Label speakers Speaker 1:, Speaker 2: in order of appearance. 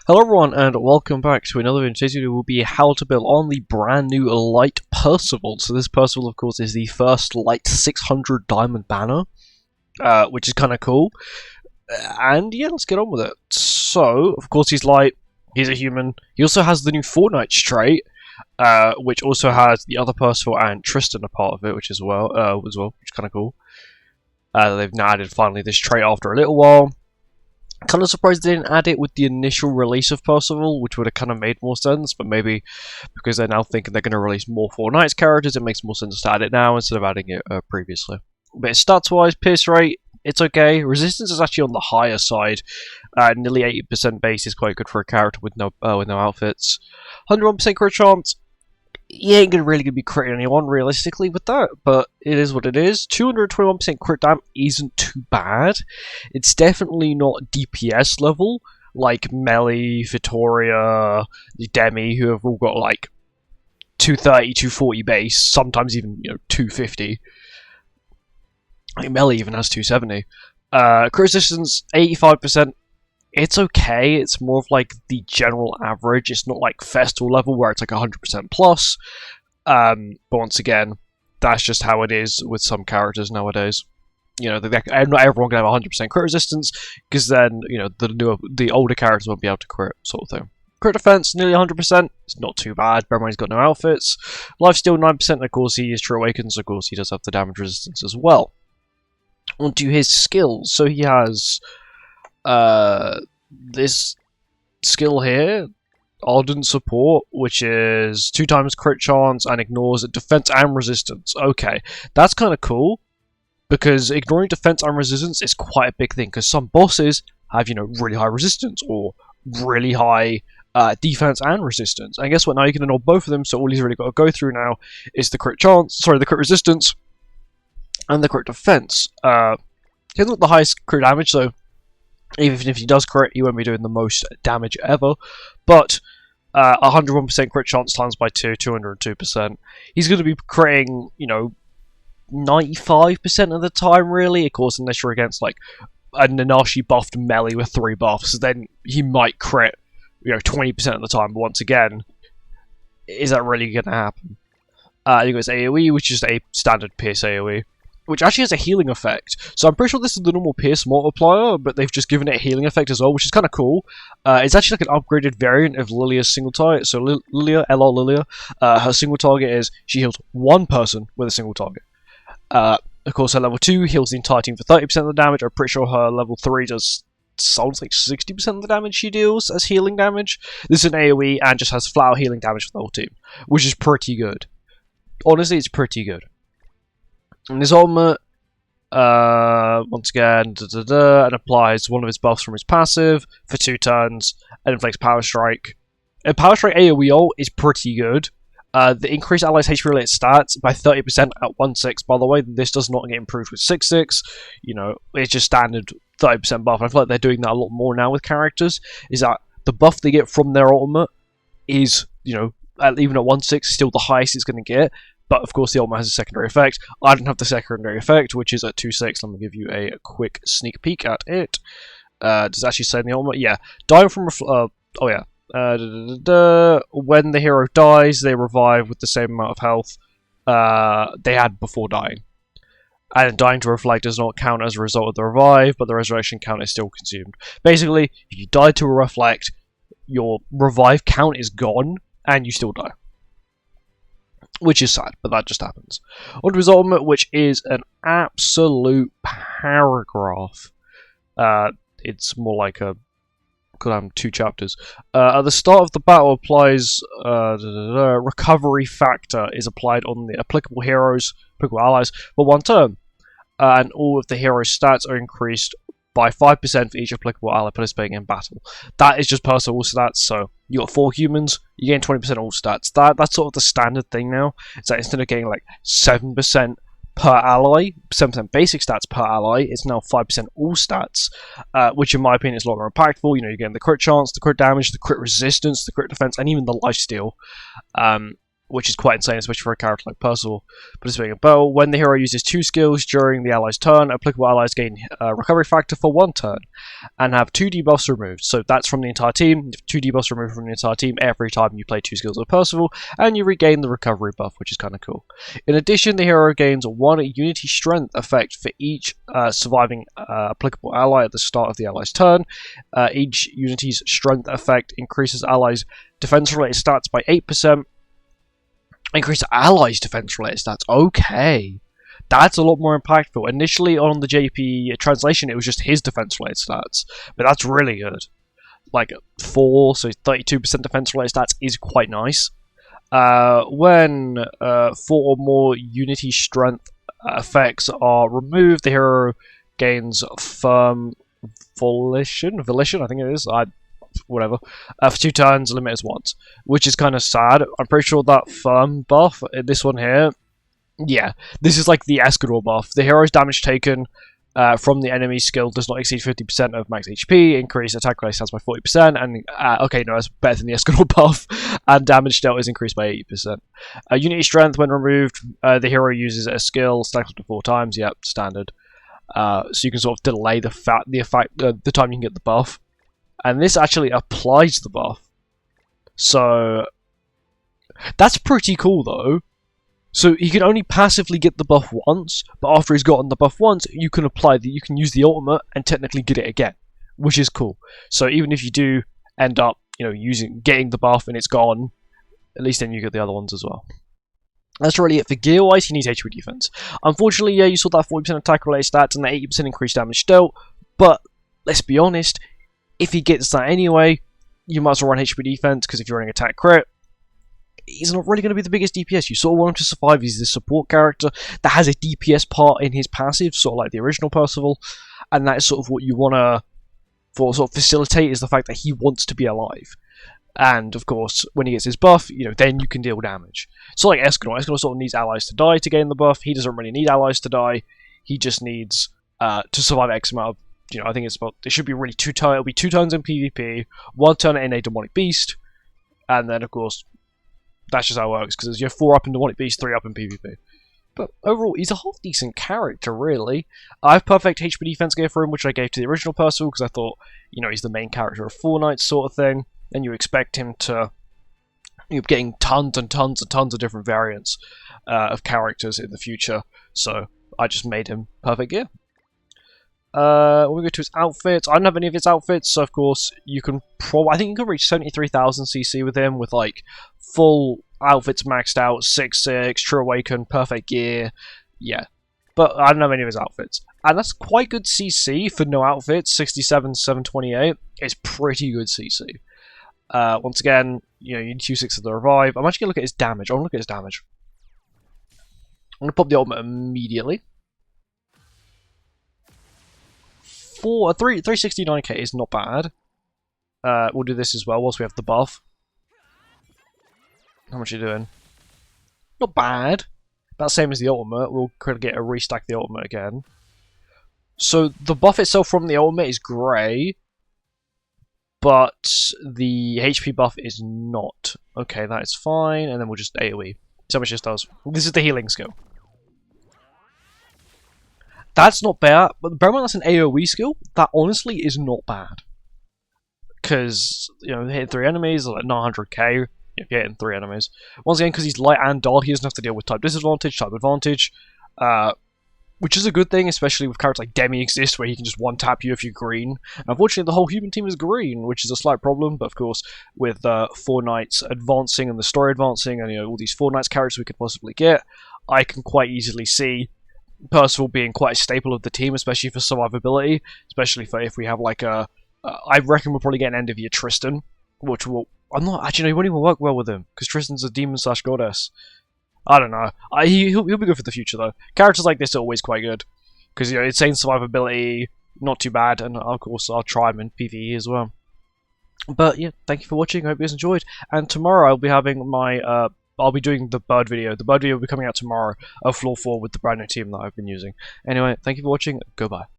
Speaker 1: Hello everyone and welcome back to another video. Today's video will be how to build on the brand new light Percival. So this Percival of course is the first light 600 diamond banner, which is kind of cool. And yeah, let's get on with it. So of course he's light, he's a human. He also has the new Fortnite trait, which also has the other Percival and Tristan a part of it, which is which is kind of cool. They've now added finally this trait after a little while. Kind of surprised they didn't add it with the initial release of Percival, which would have kind of made more sense, but maybe because they're now thinking they're going to release more Fortnite's characters, it makes more sense to add it now instead of adding it previously. But stats-wise, pierce rate, it's okay. Resistance is actually on the higher side. Nearly 80% base is quite good for a character with no outfits. 101% crit chance. You ain't really gonna be critting anyone realistically with that, but it is what it is. 221% crit dam isn't too bad. It's definitely not DPS level like Melly, Vittoria, Demi, who have all got like 230, 240 base, sometimes even 250. I think Melly even has 270. Crit resistance 85%. It's okay, it's more of like the general average, it's not like Festival level where it's like 100% plus, but once again, that's just how it is with some characters nowadays. Not everyone can have 100% crit resistance, because then, the older characters won't be able to crit, sort of thing. Crit defense, nearly 100%, it's not too bad, bear in mind he's got no outfits. Lifesteal 9%, and of course he is True Awakens, of course he does have the damage resistance as well. Onto his skills, so he has this skill here, Ardent Support, which is 2 times crit chance and ignores defense and resistance. Okay, that's kind of cool, because ignoring defense and resistance is quite a big thing, because some bosses have, really high resistance, or really high defense and resistance. And guess what, now you can ignore both of them, so all he's really got to go through now is the crit resistance, and the crit defense. He hasn't got the highest crit damage, so even if he does crit, he won't be doing the most damage ever. But 101% crit chance times by 2, 202%. He's going to be critting, 95% of the time, really. Of course, unless you're against, like, a Nanashi buffed melee with 3 buffs, then he might crit, 20% of the time. But once again, is that really going to happen? You got his AoE, which is a standard pierce AoE, which actually has a healing effect. So I'm pretty sure this is the normal pierce multiplier, but they've just given it a healing effect as well, which is kind of cool. It's actually like an upgraded variant of Lilia's single target. So Lilia, her single target is she heals 1 person with a single target. Of course, her level 2 heals the entire team for 30% of the damage. I'm pretty sure her level 3 does sounds like 60% of the damage she deals as healing damage. This is an AoE and just has flower healing damage for the whole team, which is pretty good. Honestly, it's pretty good. And his ultimate, once again, and applies one of his buffs from his passive for 2 turns, and inflicts Power Strike. And Power Strike AoE ult is pretty good. The increased allies HP related stats by 30% at 1/6. By the way, this does not get improved with 6/6. It's just standard 30% buff. And I feel like they're doing that a lot more now with characters. Is that the buff they get from their ultimate is, even at 1/6, still the highest it's going to get. But of course the ultimate has a secondary effect. I don't have the secondary effect, which is at 2/6. Let me give you a quick sneak peek at it. Does it actually say in the ultimate? Yeah. Dying from when the hero dies, they revive with the same amount of health they had before dying. And dying to reflect does not count as a result of the revive, but the resurrection count is still consumed. Basically, if you die to reflect, your revive count is gone, and you still die. Which is sad, but that just happens. On to his ultimate, which is an absolute paragraph. It's more like could have 2 chapters. At the start of the battle applies recovery factor is applied on the applicable allies for 1 turn. And all of the hero's stats are increased by 5% for each applicable ally participating in battle. That is just Percival stats, so you got 4 humans, you gain 20% all stats. That's sort of the standard thing now. It's like instead of getting like 7% per ally, 7% basic stats per ally, it's now 5% all stats, which in my opinion is a lot more impactful. You're getting the crit chance, the crit damage, the crit resistance, the crit defense, and even the lifesteal. which is quite insane, especially for a character like Percival. But it's being a bow. When the hero uses 2 skills during the ally's turn, applicable allies gain a recovery factor for 1 turn, and have 2 debuffs removed. So that's from the entire team. 2 debuffs removed from the entire team every time you play 2 skills with Percival, and you regain the recovery buff, which is kind of cool. In addition, the hero gains 1 Unity Strength effect for each surviving applicable ally at the start of the ally's turn. Each Unity's Strength effect increases allies' defense-related stats by 8%. Increase allies' defense-related stats. Okay. That's a lot more impactful. Initially on the JP translation, it was just his defense-related stats. But that's really good. Like 4, so 32% defense-related stats is quite nice. When 4 or more Unity Strength effects are removed, the hero gains firm volition, I think it is. Whatever, for 2 turns, limit is once, which is kind of sad. I'm pretty sure that firm buff, this one here, yeah, this is like the Escador buff. The hero's damage taken from the enemy skill does not exceed 50% of max HP, increase attack rate stats by 40%, and okay, no, that's better than the Escador buff, and damage dealt is increased by 80%. Unity Strength, when removed, the hero uses a skill, stacks up to 4 times, yep, standard. So you can sort of delay the time you can get the buff. And this actually applies the buff. So that's pretty cool though. So he can only passively get the buff once, but after he's gotten the buff once, you can use the ultimate and technically get it again, which is cool. So even if you do end up, getting the buff and it's gone, at least then you get the other ones as well. That's really it for gear-wise. He needs HP defense. Unfortunately, yeah, you saw that 40% attack-related stats and the 80% increased damage dealt, but let's be honest, if he gets that anyway, you might as well run HP defense, because if you're running attack crit, he's not really going to be the biggest DPS. You sort of want him to survive. He's this support character that has a DPS part in his passive, sort of like the original Percival, and that is sort of what you want to sort of facilitate, is the fact that he wants to be alive. And of course, when he gets his buff, then you can deal damage. So like Escador sort of needs allies to die to gain the buff. He doesn't really need allies to die. He just needs to survive X amount of, I think it should be really 2 turns. It'll be 2 turns in PvP, 1 turn in a demonic beast, and then of course that's just how it works, because you have 4 up in demonic beast, 3 up in PvP. But overall, he's a half decent character, really. I have perfect HP defense gear for him, which I gave to the original Percival, because I thought, he's the main character of Fortnite sort of thing, and you expect him to getting tons and tons and tons of different variants of characters in the future. So I just made him perfect gear. When we go to his outfits, I don't have any of his outfits, so of course you can I think you can reach 73,000 CC with him, with like full outfits maxed out, 6/6, True Awaken, perfect gear, yeah. But I don't have any of his outfits, and that's quite good CC for no outfits. 67,728 is pretty good CC. Once again, you need 2/6 of the revive. I'm actually gonna look at his damage. I want to look at his damage. I'm gonna pop the ultimate immediately. 369k is not bad. We'll do this as well whilst we have the buff. How much are you doing? Not bad. About the same as the ultimate. We'll get a restack the ultimate again. So the buff itself from the ultimate is grey, but the HP buff is not. Okay, that is fine, and then we'll just AoE. So much this does. This is the healing skill. That's not bad, but bear in mind that's an AoE skill. That honestly is not bad. Because, hitting 3 enemies, like 900k if you're hitting 3 enemies. Once again, because he's light and dark, he doesn't have to deal with type disadvantage, type advantage, which is a good thing, especially with characters like Demi exist, where he can just one-tap you if you're green. And unfortunately, the whole human team is green, which is a slight problem, but of course, with 4 Knights advancing and the story advancing, and all these 4 Knights characters we could possibly get, I can quite easily see Percival being quite a staple of the team, especially for survivability, especially for if we have like I reckon we'll probably get an end of year Tristan, which will, I'm not, actually no, he won't even work well with him, because Tristan's a demon / goddess. I don't know. He'll be good for the future though. Characters like this are always quite good, because insane survivability, not too bad, and of course I'll try him in PvE as well. But yeah, thank you for watching, I hope you guys enjoyed, and tomorrow I'll be having my I'll be doing the bird video. The bird video will be coming out tomorrow of Floor 4 with the brand new team that I've been using. Anyway, thank you for watching. Goodbye.